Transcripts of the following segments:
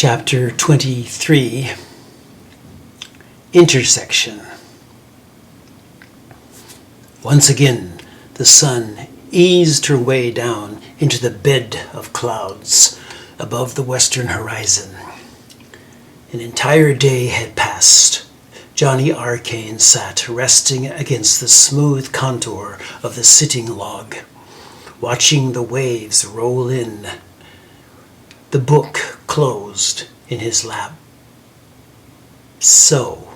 Chapter 23, Intersection. Once again, the sun eased her way down into the bed of clouds above the western horizon. An entire day had passed. Johnny Arcane sat resting against the smooth contour of the sitting log, watching the waves roll in. The book closed in his lap. So,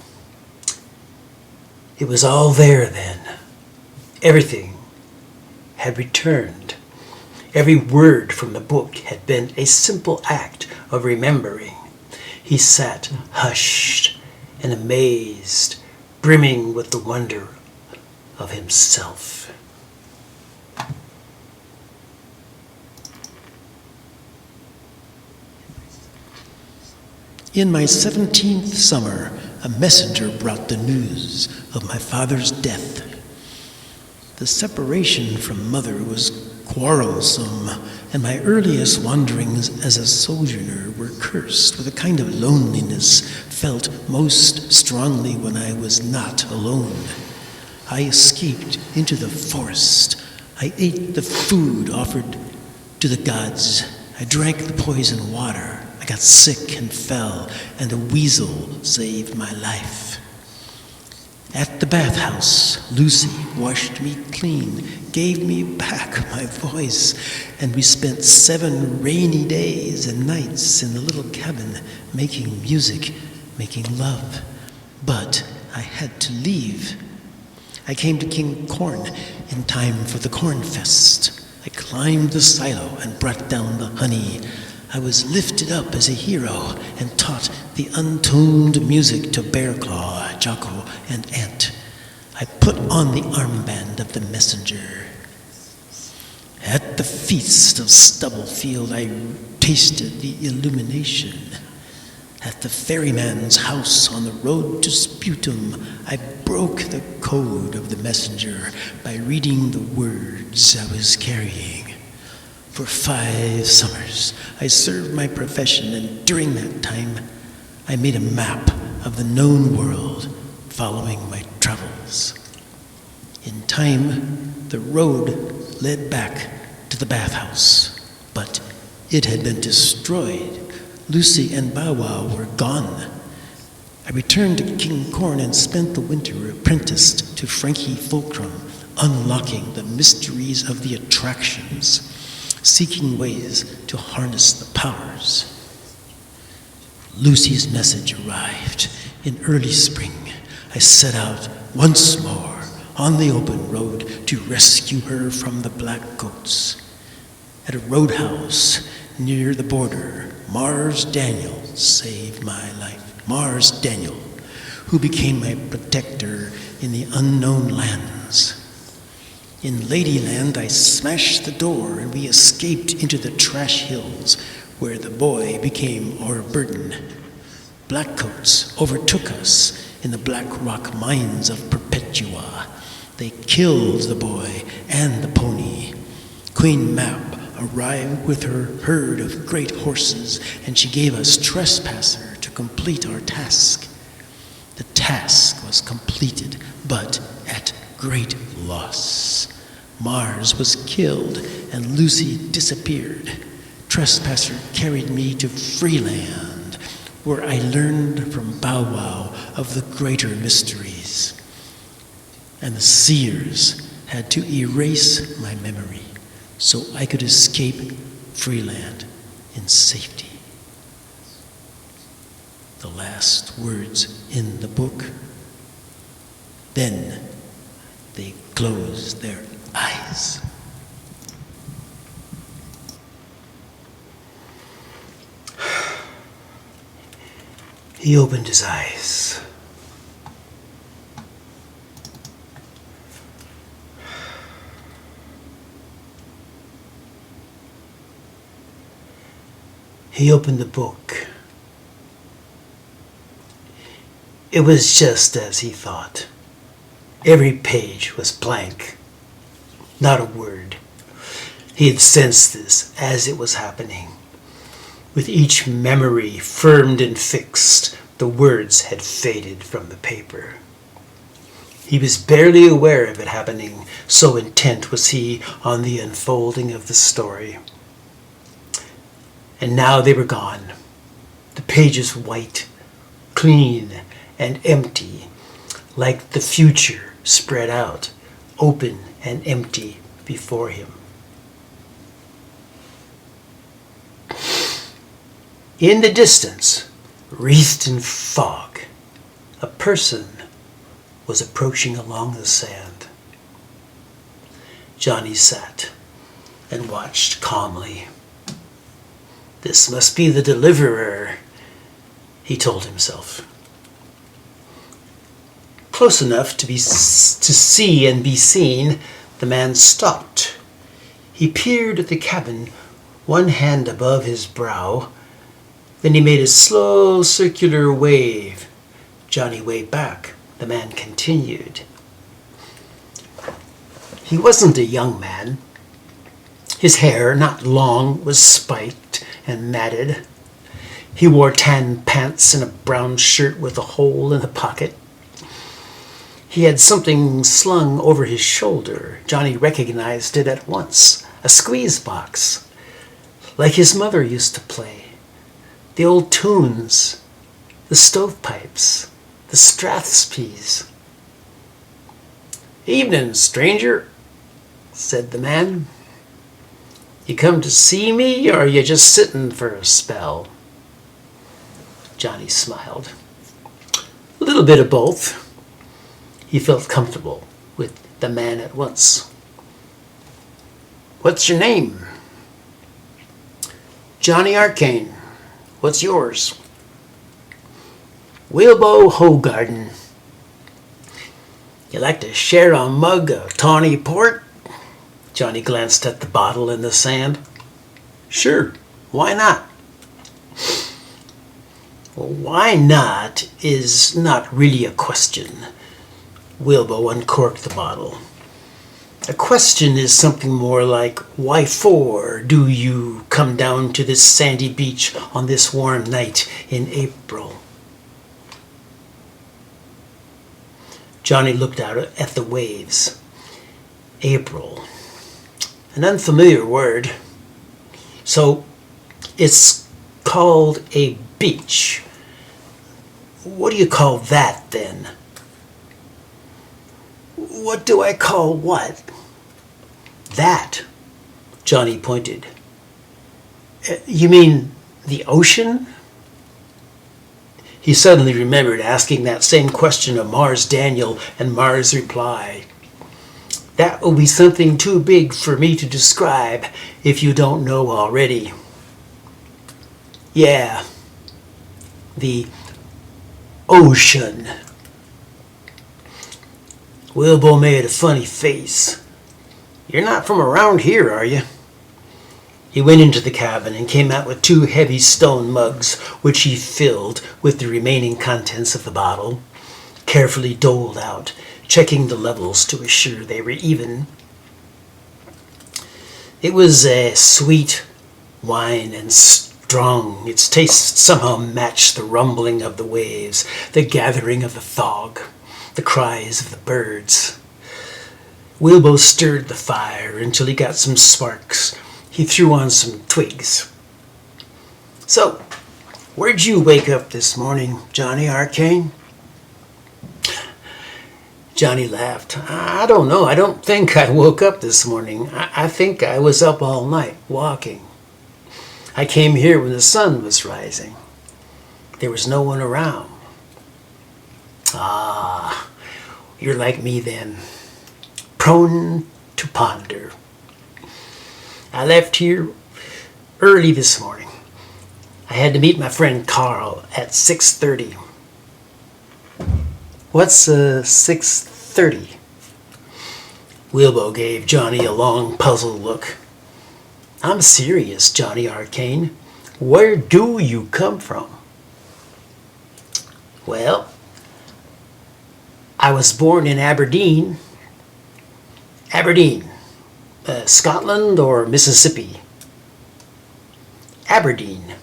it was all there then. Everything had returned. Every word from the book had been a simple act of remembering. He sat hushed and amazed, brimming with the wonder of himself. In my 17th summer, a messenger brought the news of my father's death. The separation from mother was quarrelsome, and my earliest wanderings as a sojourner were cursed with a kind of loneliness felt most strongly when I was not alone. I escaped into the forest. I ate the food offered to the gods. I drank the poison water. I got sick and fell, and a weasel saved my life. At the bathhouse, Lucy washed me clean, gave me back my voice, and we spent 7 rainy days and nights in the little cabin making music, making love. But I had to leave. I came to King Corn in time for the Corn Fest. I climbed the silo and brought down the honey. I was lifted up as a hero and taught the untoned music to Bearclaw, Jocko, and Ant. I put on the armband of the messenger. At the feast of Stubblefield, I tasted the illumination. At the ferryman's house on the road to Sputum, I broke the code of the messenger by reading the words I was carrying. For 5 summers, I served my profession, and during that time, I made a map of the known world following my travels. In time, the road led back to the bathhouse, but it had been destroyed. Lucy and Bow Wow were gone. I returned to King Corn and spent the winter apprenticed to Frankie Fulcrum, unlocking the mysteries of the attractions, seeking ways to harness the powers. Lucy's message arrived in early spring. I set out once more on the open road to rescue her from the black goats. At a roadhouse near the border, Mars Daniel saved my life. Mars Daniel, who became my protector in the unknown lands. In Ladyland, I smashed the door and we escaped into the trash hills, where the boy became our burden. Blackcoats overtook us in the black rock mines of Perpetua. They killed the boy and the pony. Queen Mab arrived with her herd of great horses, and she gave us Trespasser to complete our task. The task was completed, but at great loss. Mars was killed and Lucy disappeared. Trespasser carried me to Freeland, where I learned from Bow Wow of the greater mysteries. And the seers had to erase my memory so I could escape Freeland in safety. The last words in the book. Then they closed their eyes. He opened his eyes. He opened the book. It was just as he thought. Every page was blank. Not a word. He had sensed this as it was happening. With each memory firmed and fixed, the words had faded from the paper. He was barely aware of it happening, so intent was he on the unfolding of the story. And now they were gone, the pages white, clean, and empty, like the future spread out, open and empty before him. In the distance, wreathed in fog, a person was approaching along the sand. Johnny sat and watched calmly. This must be the deliverer, he told himself. Close enough to see and be seen, the man stopped. He peered at the cabin, one hand above his brow. Then he made a slow circular wave. Johnny waved back. The man continued. He wasn't a young man. His hair, not long, was spiked and matted. He wore tan pants and a brown shirt with a hole in the pocket. He had something slung over his shoulder. Johnny recognized it at once. A squeeze box, like his mother used to play. The old tunes, the stovepipes, the Strathspeys. "Evening, stranger," said the man. "You come to see me, or are you just sitting for a spell?" Johnny smiled. A little bit of both. He felt comfortable with the man at once. "What's your name?" "Johnny Arcane. What's yours?" "Wilbo Hogarden. You like to share a mug of tawny port?" Johnny glanced at the bottle in the sand. "Sure, why not?" "Well, why not is not really a question." Wilbo uncorked the bottle. "A question is something more like, why for do you come down to this sandy beach on this warm night in April?" Johnny looked out at the waves. April. An unfamiliar word. So it's called a beach. What do you call that then? "What do I call what?" "That," Johnny pointed. "You mean the ocean?" He suddenly remembered asking that same question of Mars Daniel, and Mars' reply. "That will be something too big for me to describe if you don't know already." "Yeah, the ocean." Wilbo made a funny face. "You're not from around here, are you?" He went into the cabin and came out with 2 heavy stone mugs, which he filled with the remaining contents of the bottle, carefully doled out, checking the levels to assure they were even. It was a sweet wine and strong. Its taste somehow matched the rumbling of the waves, the gathering of the fog, the cries of the birds. Wilbo stirred the fire until he got some sparks. He threw on some twigs. "So, where'd you wake up this morning, Johnny Arcane?" Johnny laughed. "I don't know. I don't think I woke up this morning. I think I was up all night walking. I came here when the sun was rising. There was no one around." "Ah, you're like me then. Prone to ponder. I left here early this morning. I had to meet my friend Carl at 6:30. "What's 6:30? Wilbo gave Johnny a long, puzzled look. "I'm serious, Johnny Arcane. Where do you come from?" "Well, I was born in Aberdeen." "Aberdeen, Scotland or Mississippi?" "Aberdeen."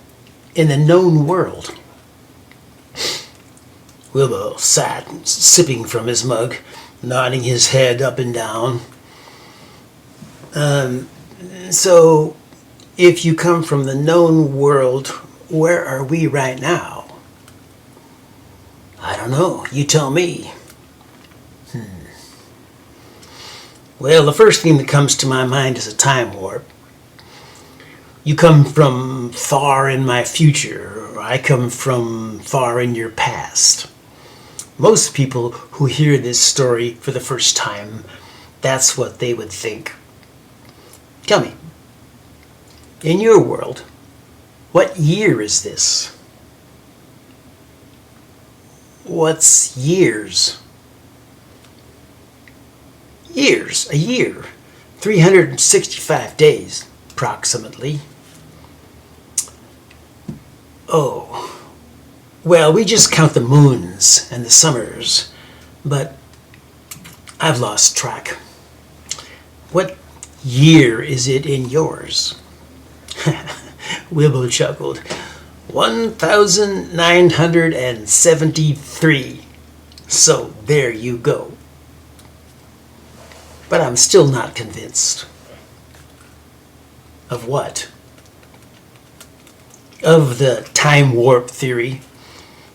in the known world. Wilbur sat, sipping from his mug, nodding his head up and down. So, if you come from the known world, where are we right now? I don't know. You tell me. Well, the first thing that comes to my mind is a time warp. You come from far in my future, or I come from far in your past. Most people who hear this story for the first time, that's what they would think. Tell me, in your world, what year is this? What's years? Years, a year, 365 days, approximately. Oh, well, we just count the moons and the summers, but I've lost track. What year is it in yours? Wilbur chuckled. 1973. So there you go. But I'm still not convinced. Of what? Of the time warp theory.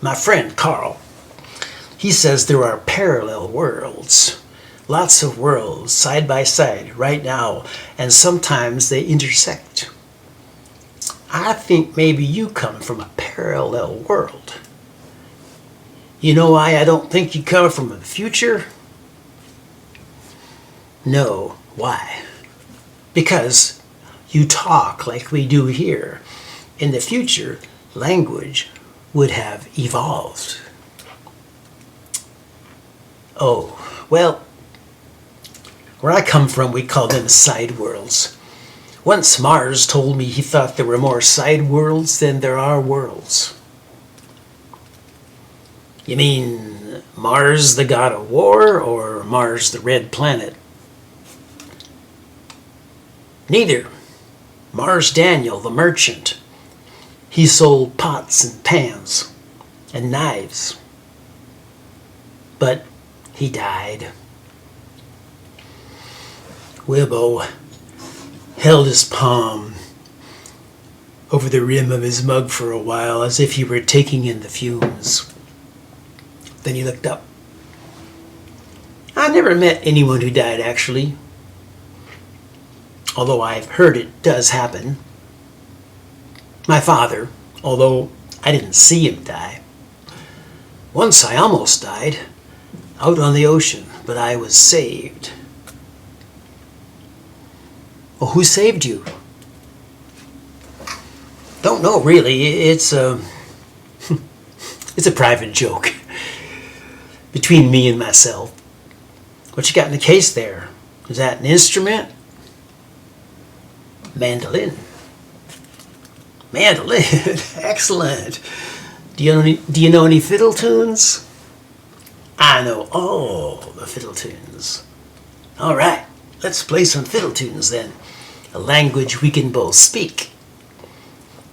My friend Carl, he says there are parallel worlds. Lots of worlds side by side right now, and sometimes they intersect. I think maybe you come from a parallel world. You know why I don't think you come from the future? No. Why? Because you talk like we do here. In the future, language would have evolved. Oh, well, where I come from, we call them side worlds. Once Mars told me he thought there were more side worlds than there are worlds. You mean Mars the god of war, or Mars the red planet? Neither. Mars Daniel the merchant. He sold pots and pans and knives. But he died. Wilbo held his palm over the rim of his mug for a while, as if he were taking in the fumes. Then he looked up. I never met anyone who died, actually. Although I've heard it does happen. My father, although I didn't see him die. Once I almost died, out on the ocean, but I was saved. Well, who saved you? Don't know, really. It's a private joke between me and myself. What you got in the case there? Is that an instrument? Mandolin. Mandolin. Excellent. Do you know any fiddle tunes? I know all the fiddle tunes. All right, let's play some fiddle tunes then. A language we can both speak.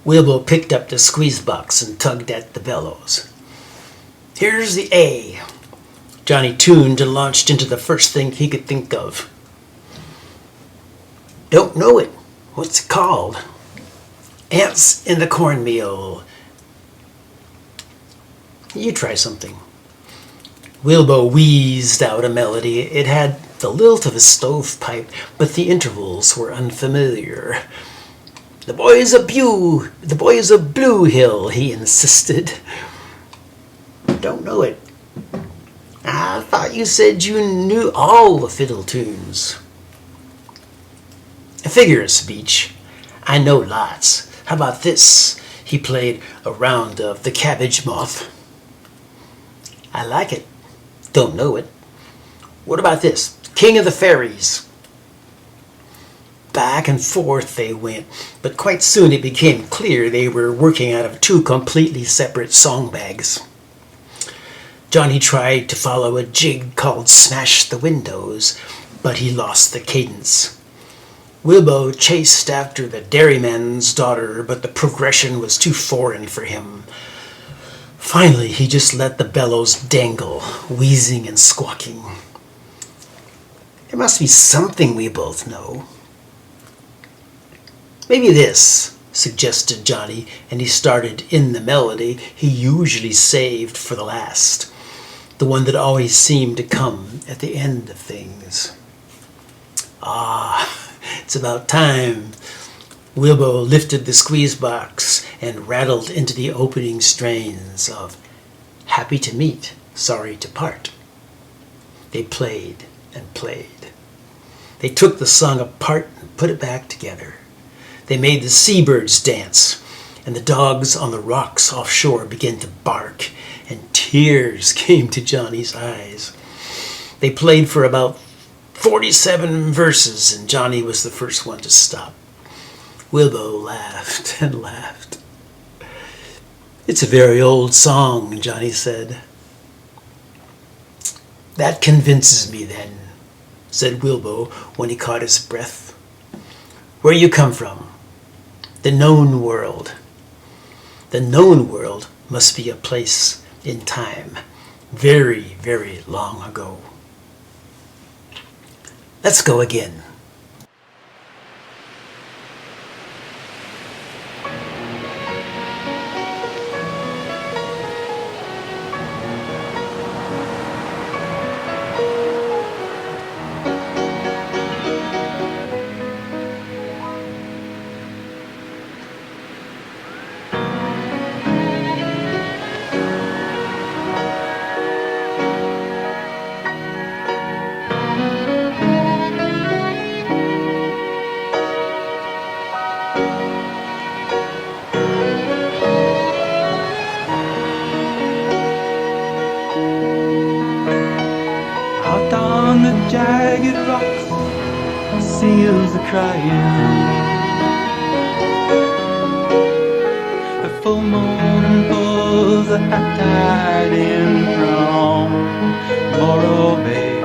Wilbo picked up the squeeze box and tugged at the bellows. Here's the A. Johnny tuned and launched into the first thing he could think of. Don't know it. What's it called? Ants in the cornmeal. You try something. Wilbo wheezed out a melody. It had the lilt of a stovepipe, but the intervals were unfamiliar. The boys of Blue Hill, he insisted. Don't know it. I thought you said you knew all the fiddle tunes. A figure of speech. I know lots. How about this? He played a round of The Cabbage Moth. I like it. Don't know it. What about this? King of the Fairies. Back and forth they went, but quite soon it became clear they were working out of two completely separate song bags. Johnny tried to follow a jig called Smash the Windows, but he lost the cadence. Wilbo chased after the dairyman's daughter, but the progression was too foreign for him. Finally, he just let the bellows dangle, wheezing and squawking. There must be something we both know. Maybe this, suggested Johnny, and he started in the melody he usually saved for the last, the one that always seemed to come at the end of things. Ah, it's about time. Wilbo lifted the squeeze box and rattled into the opening strains of Happy to Meet, Sorry to Part. They played and played. They took the song apart and put it back together. They made the seabirds dance, and the dogs on the rocks offshore began to bark, and tears came to Johnny's eyes. They played for about 47 verses, and Johnny was the first one to stop. Wilbo laughed and laughed. It's a very old song, Johnny said. That convinces me then, said Wilbo when he caught his breath. Where you come from? The known world. The known world must be a place in time, very, very long ago. Let's go again. Out on the jagged rocks, seals are crying. The full moon pulls a tide in from Morro Bay.